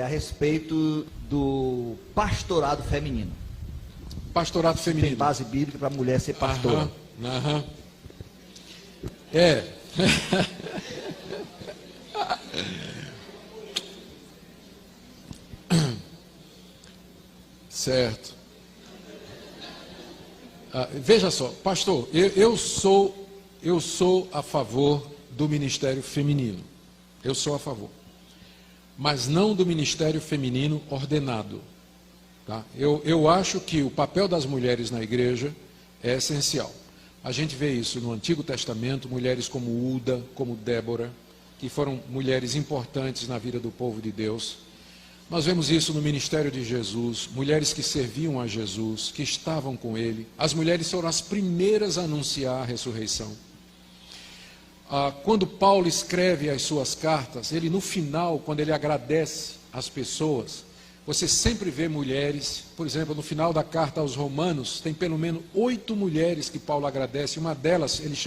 a respeito do pastorado feminino. Pastorado feminino. Tem base bíblica para a mulher ser pastora. Aham. É. Certo. Veja só, pastor, eu sou a favor do ministério feminino. Eu sou a favor. Mas não do ministério feminino ordenado. Tá? Eu acho que o papel das mulheres na igreja é essencial. A gente vê isso no Antigo Testamento, mulheres como Uda, como Débora, que foram mulheres importantes na vida do povo de Deus. Nós vemos isso no ministério de Jesus, mulheres que serviam a Jesus, que estavam com ele. As mulheres foram as primeiras a anunciar a ressurreição. Quando Paulo escreve as suas cartas, ele no final, quando ele agradece as pessoas, você sempre vê mulheres, por exemplo, no final da carta aos Romanos, tem pelo menos 8 mulheres que Paulo agradece. Uma delas, ele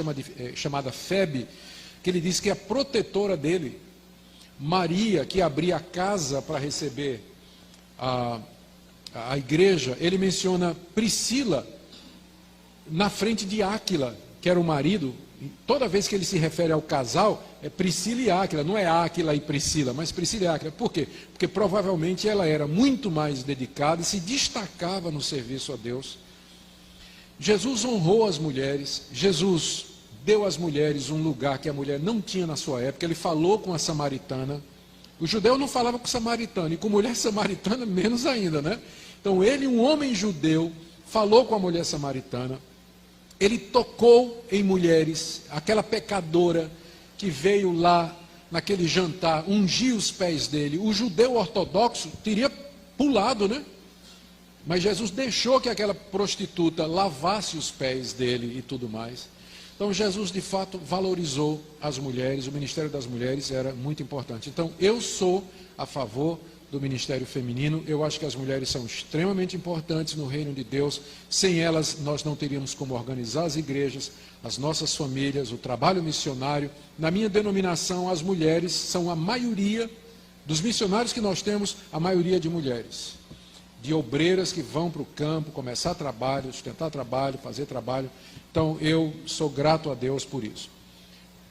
chamada Febe, que ele diz que é a protetora dele. Maria, que abria a casa para receber a igreja, ele menciona Priscila na frente de Áquila, que era o marido. Toda vez que ele se refere ao casal, é Priscila e Áquila, não é Áquila e Priscila, mas Priscila e Áquila. Por quê? Porque provavelmente ela era muito mais dedicada e se destacava no serviço a Deus. Jesus honrou as mulheres, Jesus deu às mulheres um lugar que a mulher não tinha na sua época. Ele falou com a samaritana. O judeu não falava com o samaritano, e com mulher samaritana menos ainda, né? Então ele, um homem judeu, falou com a mulher samaritana. Ele tocou em mulheres, aquela pecadora que veio lá naquele jantar, ungiu os pés dele. O judeu ortodoxo teria pulado, né? Mas Jesus deixou que aquela prostituta lavasse os pés dele e tudo mais. Então Jesus de fato valorizou as mulheres, o ministério das mulheres era muito importante. Então eu sou a favor do ministério feminino, eu acho que as mulheres são extremamente importantes no reino de Deus. Sem elas nós não teríamos como organizar as igrejas, as nossas famílias, o trabalho missionário. Na minha denominação, as mulheres são a maioria dos missionários que nós temos, a maioria de mulheres, de obreiras que vão para o campo, começar trabalho, sustentar trabalho, fazer trabalho. Então eu sou grato a Deus por isso.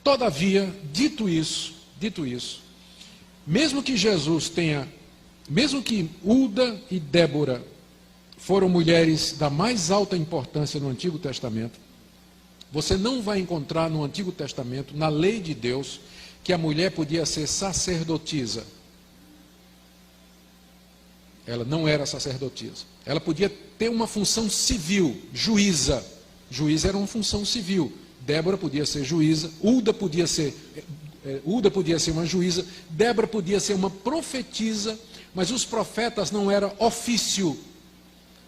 Todavia, dito isso, mesmo que Uda e Débora foram mulheres da mais alta importância no Antigo Testamento, você não vai encontrar no Antigo Testamento, na lei de Deus, que a mulher podia ser sacerdotisa. Ela não era sacerdotisa. Ela podia ter uma função civil, juíza. Juíza era uma função civil. Débora podia ser juíza, Uda podia ser uma juíza, Débora podia ser uma profetisa, mas os profetas não eram ofício.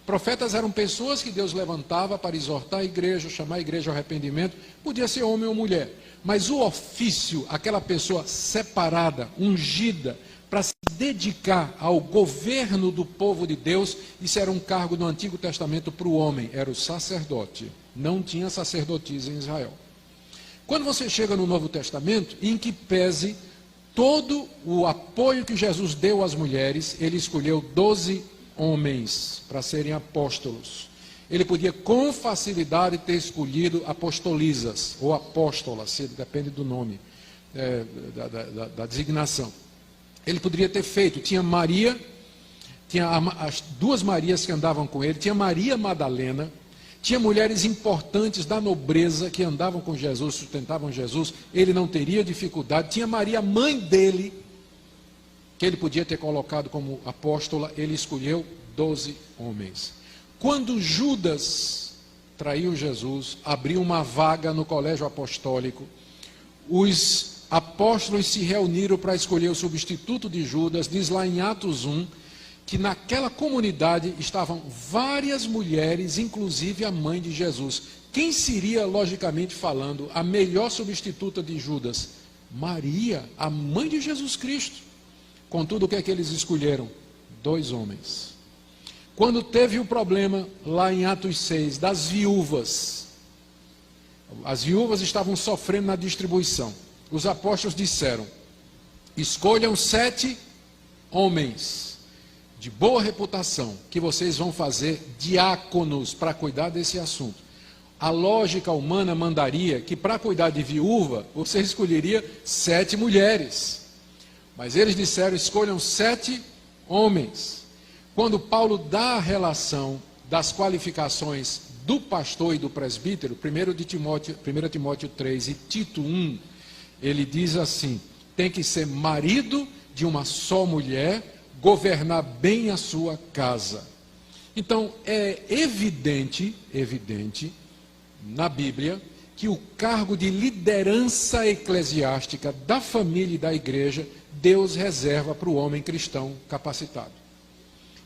Profetas eram pessoas que Deus levantava para exortar a igreja, chamar a igreja ao arrependimento, podia ser homem ou mulher. Mas o ofício, aquela pessoa separada, ungida, para se dedicar ao governo do povo de Deus, isso era um cargo no Antigo Testamento para o homem, era o sacerdote. Não tinha sacerdotisa em Israel. Quando você chega no Novo Testamento, em que pese todo o apoio que Jesus deu às mulheres, ele escolheu 12 homens para serem apóstolos. Ele podia com facilidade ter escolhido apostolisas ou apóstolas, depende do nome, da designação. Ele poderia ter feito, tinha Maria, tinha as 2 Marias que andavam com ele, tinha Maria Madalena, tinha mulheres importantes da nobreza que andavam com Jesus, sustentavam Jesus, ele não teria dificuldade. Tinha Maria, mãe dele, que ele podia ter colocado como apóstola, ele escolheu 12 homens. Quando Judas traiu Jesus, abriu uma vaga no colégio apostólico, os apóstolos se reuniram para escolher o substituto de Judas. Diz lá em Atos 1, que naquela comunidade estavam várias mulheres, inclusive a mãe de Jesus. Quem seria, logicamente falando, a melhor substituta de Judas? Maria, a mãe de Jesus Cristo. Contudo, o que é que eles escolheram? 2 homens. Quando teve o problema, lá em Atos 6, das viúvas, as viúvas estavam sofrendo na distribuição. Os apóstolos disseram: escolham 7 homens de boa reputação que vocês vão fazer diáconos para cuidar desse assunto. A lógica humana mandaria que para cuidar de viúva, você escolheria 7 mulheres. Mas eles disseram, escolham 7 homens. Quando Paulo dá a relação das qualificações do pastor e do presbítero, 1 Timóteo 3 e Tito 1, ele diz assim, tem que ser marido de uma só mulher, governar bem a sua casa. Então, é evidente na Bíblia, que o cargo de liderança eclesiástica da família e da igreja, Deus reserva para o homem cristão capacitado.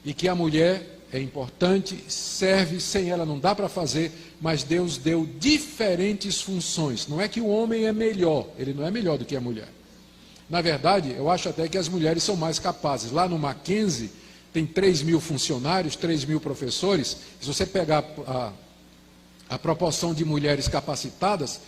E que a mulher é importante, serve, sem ela não dá para fazer, mas Deus deu diferentes funções. Não é que o homem é melhor, ele não é melhor do que a mulher. Na verdade, eu acho até que as mulheres são mais capazes. Lá no Mackenzie, tem 3.000 funcionários, 3.000 professores. Se você pegar a proporção de mulheres capacitadas,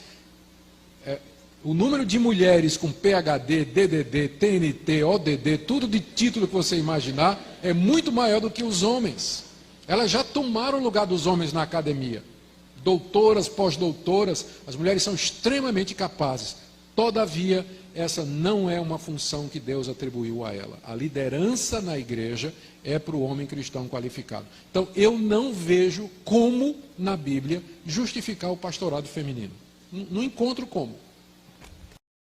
o número de mulheres com PhD, DDD, TNT, ODD, tudo de título que você imaginar, é muito maior do que os homens. Elas já tomaram o lugar dos homens na academia. Doutoras, pós-doutoras, as mulheres são extremamente capazes. Todavia, essa não é uma função que Deus atribuiu a ela. A liderança na igreja é para o homem cristão qualificado. Então, eu não vejo como, na Bíblia, justificar o pastorado feminino. Não encontro como.